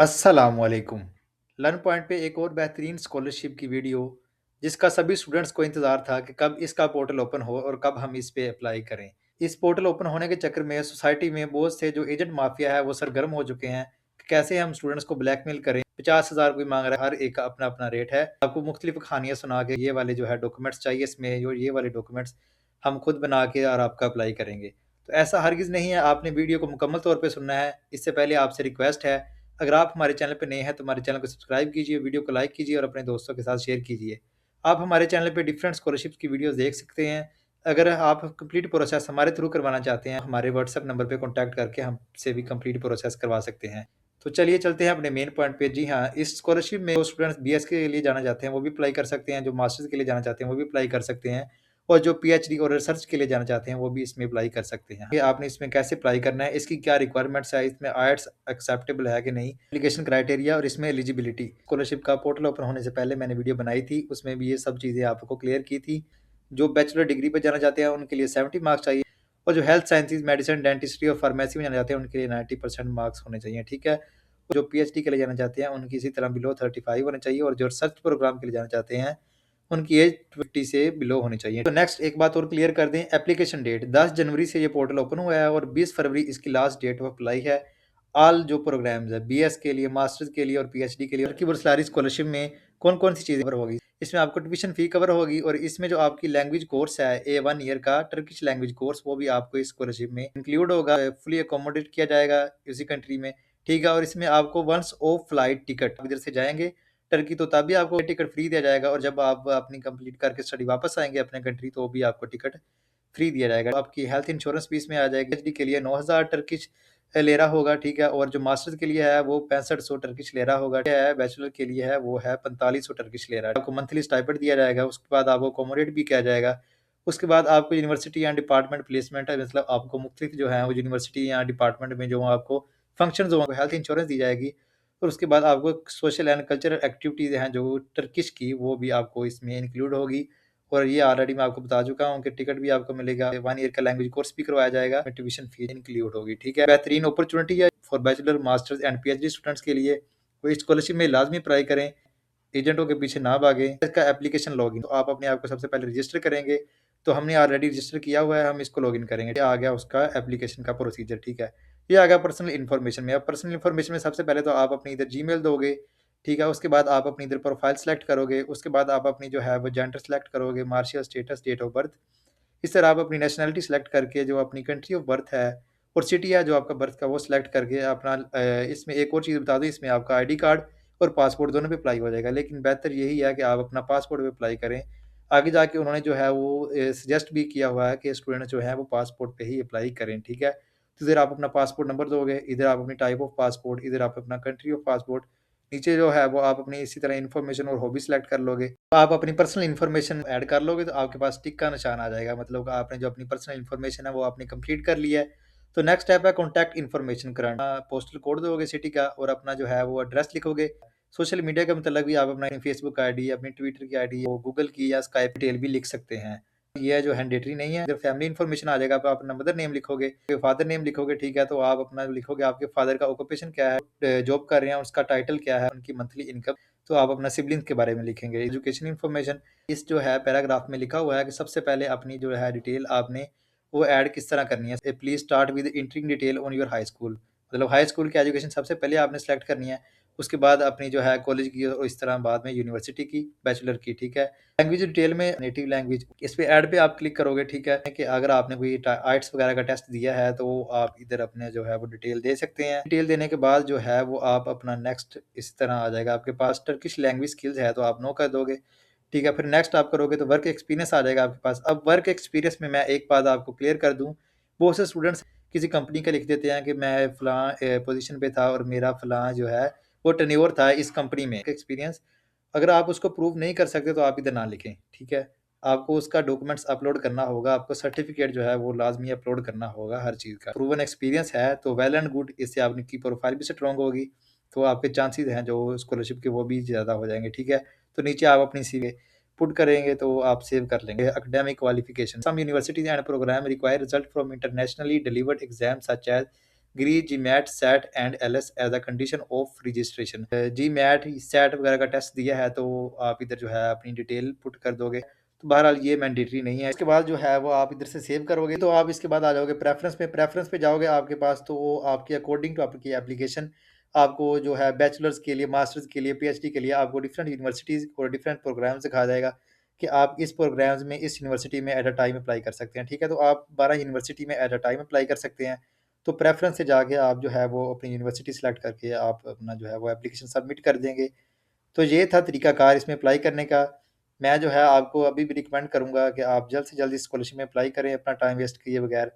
अस्सलामुअलैकुम। Learn point पे एक और बेहतरीन स्कॉलरशिप की वीडियो जिसका सभी स्टूडेंट्स को इंतज़ार था कि कब इसका पोर्टल ओपन हो और कब हम इस पे अप्लाई करें। इस पोर्टल ओपन होने के चक्कर में सोसाइटी में बहुत से जो एजेंट माफिया है वो सरगर्म हो चुके हैं कि कैसे हम स्टूडेंट्स को ब्लैकमेल करें। 50,000 कोई मांग रहा है, हर एक का अपना अपना रेट है। आपको मुख्तलिफ कहानियाँ सुना के ये वाले जो है डॉक्यूमेंट्स चाहिए, इसमें ये वाले डॉक्यूमेंट्स हम खुद बना के और आपका अप्लाई करेंगे। तो ऐसा हरगिज़ नहीं है, आपने वीडियो को मुकम्मल तौर पर सुनना है। इससे पहले आपसे रिक्वेस्ट है, अगर आप हमारे चैनल पे नए हैं तो हमारे चैनल को सब्सक्राइब कीजिए, वीडियो को लाइक कीजिए और अपने दोस्तों के साथ शेयर कीजिए। आप हमारे चैनल पे डिफरेंट स्कॉलरशिप्स की वीडियोस देख सकते हैं। अगर आप कंप्लीट प्रोसेस हमारे थ्रू करवाना चाहते हैं, हमारे व्हाट्सएप नंबर पे कॉन्टैक्ट करके हमसे भी कंप्लीट प्रोसेस करवा सकते हैं। तो चलिए चलते हैं अपने मेन पॉइंट पे। जी हाँ, इस स्कॉलरशिप में जो स्टूडेंट्स बीएस के लिए जाना चाहते हैं वो भी अप्लाई कर सकते हैं, जो मास्टर्स के लिए जाना चाहते हैं वो भी अप्लाई कर सकते हैं और जो पीएचडी और रिसर्च के लिए जाना चाहते हैं वो भी इसमें अप्लाई कर सकते हैं। ये आपने इसमें कैसे अप्लाई करना है, इसकी क्या रिक्वायरमेंट्स है, इसमें आईएलटीएस एक्सेप्टेबल है कि नहीं, एप्लीकेशन क्राइटेरिया और इसमें एलिजिबिलिटी। स्कॉलरशिप का पोर्टल ओपन होने से पहले मैंने वीडियो बनाई थी, उसमें भी ये सब चीज़ें आपको क्लियर की थी। जो बैचलर डिग्री पर जाना चाहते हैं उनके लिए 70 मार्क्स चाहिए और जो हेल्थ साइंसेज, मेडिसिन, डेंटिस्ट्री और फार्मेसी में जाना चाहते हैं उनके लिए 90% मार्क्स होने चाहिए, ठीक है। जो पीएचडी के लिए जाना चाहते हैं उनकी इसी तरह बिलो 35 होने चाहिए और जो रिसर्च प्रोग्राम के लिए जाना चाहते हैं उनकी एज 50 से बिलो होनी चाहिए। तो नेक्स्ट एक बात और क्लियर कर दें, एप्लीकेशन डेट 10 जनवरी से ये पोर्टल ओपन हुआ है और 20 फरवरी इसकी लास्ट डेट ऑफ अप्लाई है। ऑल जो प्रोग्राम्स है बीएस के लिए, मास्टर्स के लिए और पीएचडी के लिए की बुर्सलारी स्कॉलरशिप में कौन कौन सी चीज़ें कवर होगी। इसमें आपको ट्यूशन फी कवर होगी और इसमें जो आपकी लैंग्वेज कोर्स है A1 ईयर का टर्किश लैंग्वेज कोर्स वो भी आपको इस स्कॉलरशिप में इंक्लूड होगा। फुली अकोमोडेट किया जाएगा उसी कंट्री में, ठीक है। और इसमें आपको वंस ऑफ फ्लाइट टिकट, इधर से जाएंगे टर्की तो तभी आपको टिकट फ्री दिया जाएगा और जब आप अपनी कंप्लीट करके स्टडी वापस आएंगे अपने कंट्री तो भी आपको टिकट फ्री दिया जाएगा। आपकी हेल्थ इंश्योरेंस भी इसमें आ जाएगी। पीएचडी के लिए 9,000 टर्किश लेरा होगा, ठीक है। और जो मास्टर्स के लिए है वो 6500 टर्किश लेरा होगा, है। बैचलर के लिए है वो है 4500 टर्किश लेरा। आपको मंथली स्टाइपेंड दिया जाएगा, उसके बाद आपको अकोमोडेट भी किया जाएगा। उसके बाद आपको यूनिवर्सिटी या डिपार्टमेंट प्लेसमेंट है, मतलब आपको मुख्तलिफ जो है वो यूनिवर्सिटी या डिपार्टमेंट में जो आपको फंक्शन होंगे हेल्थ इंश्योरेंस दी जाएगी। और उसके बाद आपको सोशल एंड कल्चरल एक्टिविटीज़ हैं जो टर्किश की वो भी आपको इसमें इंक्लूड होगी। और ये ऑलरेडी मैं आपको बता चुका हूँ कि टिकट भी आपको मिलेगा, 1 ईयर का लैंग्वेज कोर्स भी करवाया जाएगा, ट्यूशन फी इंक्लूड होगी, ठीक है। बेहतरीन अपॉर्चुनिटी है for bachelor, masters and PhD students के लिए। तो इस स्कॉलरशिप में लाजमी अप्लाई करें, एजेंटों के पीछे ना भागें। इसका एप्लीकेशन लॉगिन तो आप अपने आप को सबसे पहले रजिस्टर करेंगे, तो हमने ऑलरेडी रजिस्टर किया हुआ है, हम इसको लॉगिन करेंगे। ये आ गया उसका एप्लीकेशन का प्रोसीजर, ठीक है। ये आ गया पर्सनल इन्फॉर्मेशन में। अब पर्सनल इन्फॉर्मेशन में सबसे पहले तो आप अपनी इधर जीमेल दोगे, ठीक है। उसके बाद आप अपनी इधर प्रोफाइल सेलेक्ट करोगे, उसके बाद आप अपनी जो है वो जेंडर सेलेक्ट करोगे, martial status, date of birth. इस तरह आप अपनी नेशनलिटी सेलेक्ट करके जो अपनी कंट्री ऑफ बर्थ है और सिटी है जो आपका बर्थ का वो सिलेक्ट करके अपना इसमें एक और चीज़ बता दूँ, इसमें आपका आईडी कार्ड और पासपोर्ट दोनों पे अप्लाई हो जाएगा। लेकिन बेहतर यही है कि आप अपना पासपोर्ट पे अप्लाई करें। आगे जाके उन्होंने जो है वो सजेस्ट भी किया हुआ है कि स्टूडेंट जो है वो पासपोर्ट पे ही अप्लाई करें, ठीक है। तो इधर आप अपना पासपोर्ट नंबर दोगे, इधर आप अपनी टाइप ऑफ पासपोर्ट, इधर आप अपना कंट्री ऑफ पासपोर्ट, नीचे जो है वो आप अपनी इसी तरह इन्फॉर्मेशन और हॉबी सेलेक्ट कर लोगे। तो आप अपनी पर्सनल इन्फॉर्मेशन ऐड कर लोगे तो आपके पास टिक का निशान आ जाएगा, मतलब आपने जो अपनी पर्सनल इन्फॉर्मेशन है वो आपने कंप्लीट कर लिया है। तो नेक्स्ट स्टेप है कॉन्टैक्ट इन्फॉर्मेशन कराना। पोस्टल कोड दोगे सिटी का और अपना जो है वो एड्रेस लिखोगे। सोशल मीडिया के मतलब भी आप अपना फेसबुक आईडी, अपनी ट्विटर की आईडी, वो गूगल की या स्काइप डिटेल भी लिख सकते हैं। ये जो हैंडेटरी नहीं है। जब फैमिली इन्फॉर्मेशन आ जाएगा, आप अपना मदर नेम लिखोगे, फादर नेम लिखोगे, ठीक है। तो आप अपना लिखोगे आपके फादर का ऑक्यूपेशन क्या है, जॉब कर रहे हैं, उसका टाइटल क्या है, उनकी मंथली इनकम। तो आप अपना सिबलिंग्स के बारे में लिखेंगे, एजुकेशन इन्फॉर्मेशन। इस जो है पैराग्राफ में लिखा हुआ है कि सबसे पहले अपनी जो है डिटेल आपने वो ऐड किस तरह करनी है। Please start with entering detail on your high school, मतलब हाई स्कूल की एजुकेशन सबसे पहले आपने सेलेक्ट करनी है। उसके बाद अपनी जो है कॉलेज की और इस तरह बाद में यूनिवर्सिटी की, बैचलर की, ठीक है। लैंग्वेज डिटेल में नेटिव लैंग्वेज, इस पे ऐड पे आप क्लिक करोगे, ठीक है। कि अगर आपने कोई आइट्स वगैरह का टेस्ट दिया है तो आप इधर अपने जो है वो डिटेल दे सकते हैं। डिटेल देने के बाद जो है वो आप अपना नेक्स्ट इस तरह आ जाएगा आपके पास टर्किश लैंग्वेज स्किल्स है तो आप नो कर दोगे, ठीक है। फिर नेक्स्ट आप करोगे तो वर्क एक्सपीरियंस आ जाएगा आपके पास। अब वर्क एक्सपीरियंस में मैं एक बात आपको क्लियर कर दूं, बहुत से स्टूडेंट्स किसी कंपनी का लिख देते हैं कि मैं फलां पोजीशन पे था और मेरा फलां जो है वो टेन्योर था इस कंपनी में एक्सपीरियंस। अगर आप उसको प्रूव नहीं कर सकते तो आप इधर ना लिखें, ठीक है। आपको उसका डॉक्यूमेंट्स अपलोड करना होगा, आपको सर्टिफिकेट जो है वो लाजमी अपलोड करना होगा हर चीज़ का। प्रूवन एक्सपीरियंस है तो वेल एंड गुड, इससे आपकी प्रोफाइल भी स्ट्रॉन्ग होगी तो आपके चांसेस हैं जो स्कॉलरशिप के वो भी ज़्यादा हो जाएंगे, ठीक है। तो नीचे आप अपनी सीवी पुट करेंगे तो आप सेव कर लेंगे। Academic qualification, some universities and program require result from internationally delivered exam such as GRE, GMAT, SAT and LS as a condition of registration. GMAT, SAT वगैरह का टेस्ट दिया है तो आप इधर जो है अपनी डिटेल पुट कर दोगे। तो बहरहाल ये मैंडेटरी नहीं है। इसके बाद जो है वो आप इधर से सेव करोगे तो आप इसके बाद आ जाओगे प्रेफरेंस पे। प्रेफरेंस पे जाओगे आपके पास तो वो आपके अकॉर्डिंग टू आपकी एप्लीकेशन आपको जो है बैचलर्स के लिए, मास्टर्स के लिए, पीएचडी के लिए आपको डिफरेंट यूनिवर्सिटीज़ और डिफरेंट प्रोग्राम्स दिखाया जाएगा कि आप इस प्रोग्राम्स में इस यूनिवर्सिटी में एट अ टाइम अप्लाई कर सकते हैं। ठीक है, तो आप 12 यूनिवर्सिटी में एट अ टाइम अप्लाई कर सकते हैं। तो प्रेफरेंस से जाके आप जो है वो अपनी यूनिवर्सिटी सेलेक्ट करके आप अपना जो है वो एप्लीकेशन सबमिट कर देंगे। तो ये था तरीकाकार इसमें अप्लाई करने का। मैं जो है आपको अभी भी रिकमेंड करूँगा कि आप जल्द से जल्द इस स्कॉलरशिप में अप्लाई करें अपना टाइम वेस्ट किए बगैर।